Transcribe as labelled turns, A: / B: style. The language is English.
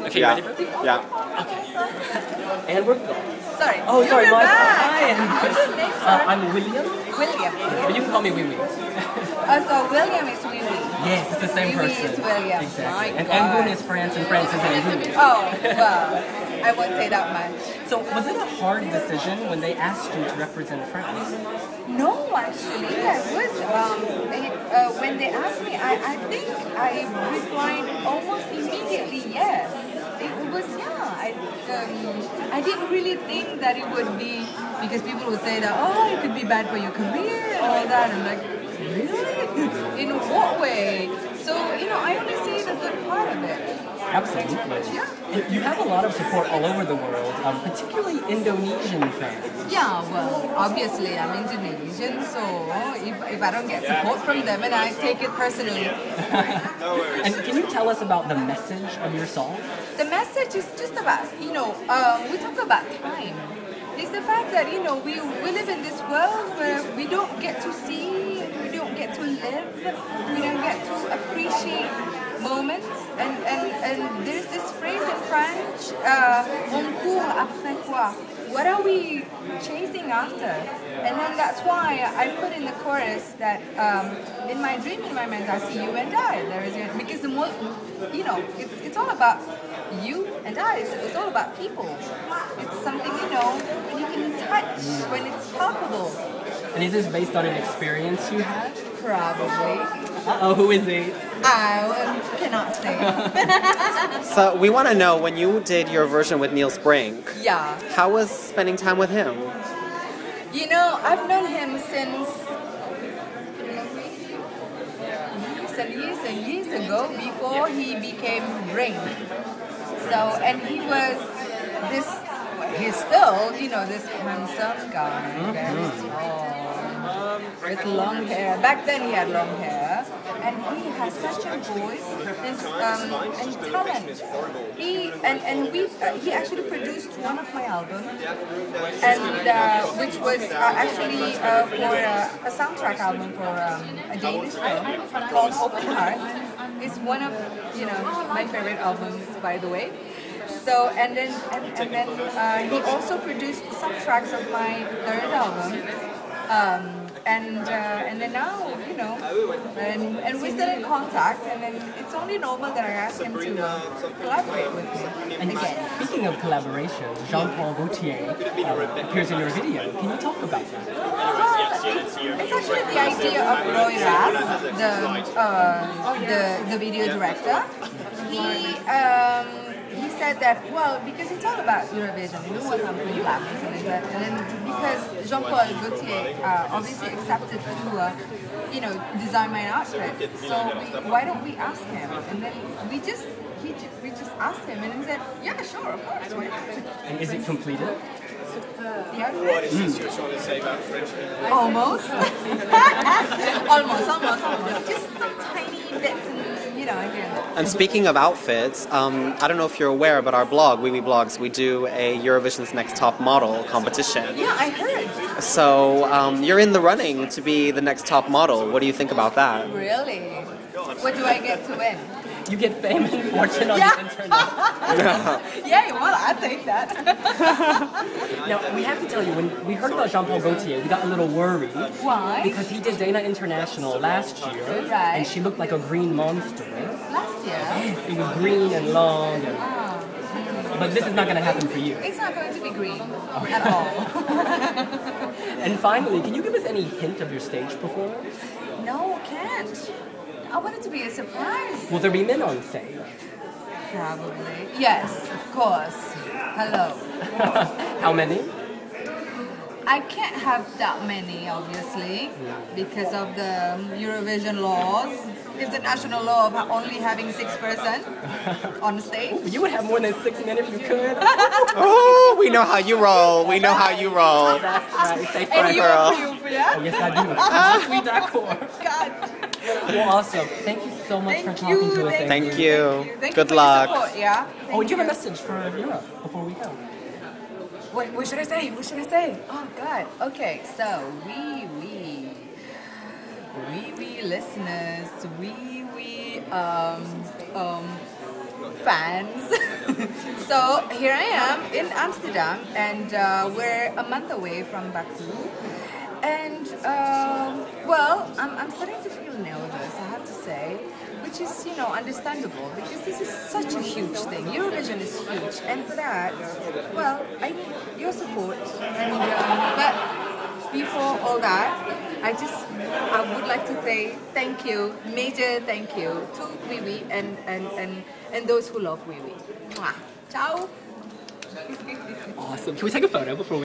A: Okay,
B: Yeah.
A: you ready?
B: Yeah.
A: Okay. And we're
C: Sorry.
A: Oh, sorry,
C: You're
A: my
C: back.
A: hi.
C: What's your name, sir?
A: I'm William.
C: William.
A: But you can call me Wiwi.
C: So William is Wiwi.
A: Yes, it's the same
C: Wiwi
A: person.
C: is William.
A: Exactly.
C: My
A: And
C: God.
A: Anggun is France, and France is Anggun.
C: Oh, well, I won't say that much.
A: So, was it a hard decision when they asked you to represent France?
C: No, actually, I was. When they asked me, I think I replied almost immediately yes. It was, I didn't really think that it would be, because people would say that, oh, it could be bad for your career and all that. I'm like, really? In what way? So, I only see the good part of it.
A: Absolutely.
C: Yeah.
A: And you have a lot of support all over the world, particularly Indonesian fans.
C: Yeah, well, obviously I'm Indonesian, so if I don't get support from them, and I take it personally.
A: And can you tell us about the message of your song?
C: The message is just about, we talk about time. It's the fact that, we live in this world where we don't get to see, we don't get to live, we don't get to appreciate moments. And there's this phrase in French, on court après quoi? What are we chasing after? And then that's why I put in the chorus that in my dream, in my mind, I see you and I. Because the more, it's all about you and I. It's all about people. It's something, when you can touch, when it's palpable.
A: And is this based on an experience you had?
C: Probably.
A: Uh-oh, who is he?
C: I cannot say.
B: So we want to know, when you did your version with Niels Brink,
C: Yeah.
B: how was spending time with him?
C: I've known him since years and years ago, before he became Brink. So, and he was he's still, this handsome guy, very tall, with long hair. Back then he had long hair, and he has such a voice and talent. He actually produced one of my albums, and which was actually for a soundtrack album for a Danish film called Open Heart. It's one of my favorite albums, by the way. So and then he also produced some tracks of my third album, and then now and we're still in contact, and then it's only normal that I ask him to collaborate with me.
A: And again, speaking of collaboration, Jean-Paul Gaultier appears in your video. Can you talk about that?
C: It's actually the idea of Roy Raz, the video director. He said that, well, because it's all about Eurovision, we want something black, and then because Jean-Paul Gaultier obviously accepted to, design my outfit, so why don't we ask him? And then we just asked him, and he said, yeah, sure, of course. Why not?
A: And is it completed?
C: The outfit?
D: What is this you're trying to say about French people?
C: Almost. almost. Just some tiny bits, and again.
B: And speaking of outfits, I don't know if you're aware, but our blog, wiwibloggs, we do a Eurovision's Next Top Model competition.
C: Yeah, I heard.
B: So you're in the running to be the next top model. What do you think about that?
C: Really? What do I get to win?
A: You get fame and fortune on the internet.
C: Yeah, well, I take that.
A: Now, we have to tell you, when we heard about Jean-Paul Gaultier, we got a little worried.
C: Why?
A: Because he did Dana International last year,
C: Right.
A: and she looked like a green monster.
C: Last year?
A: It was green and long, but this is not going to happen for you.
C: It's not going to be green at all.
A: And finally, can you give us any hint of your stage performance?
C: No, can't. I want it to be a surprise.
A: Will there be men on stage?
C: Probably. Yes, of course. Hello.
A: How many?
C: I can't have that many, obviously, because of the Eurovision laws. International law of only having 6% on stage.
A: You would have more than 6 men if you could.
B: Oh, we know how you roll. We know how you roll.
A: That's right. Say
C: And
A: fine,
C: you
A: girl.
C: approve, yeah?
A: Oh, yes, I do. Sweet d'accord.
C: God.
A: Well, awesome. Thank you so much for talking to us.
B: Thank you.
C: Thank
B: Good
C: you for your
B: luck.
C: support, yeah?
A: Oh, do you have a message for Europe before we go?
C: What should I say? What should I say? Oh God. Okay, so we listeners, we fans. So here I am in Amsterdam, and we're a month away from Baku. And well, I'm starting to feel nervous, I have to say, which is, you know, understandable, because this is such a huge thing. Eurovision is huge, and for that, well, I need your support. And but before all that, I would like to say thank you, major thank you to Wiwi and those who love Wiwi. Mwah. Ciao.
A: Awesome. Can we take a photo before we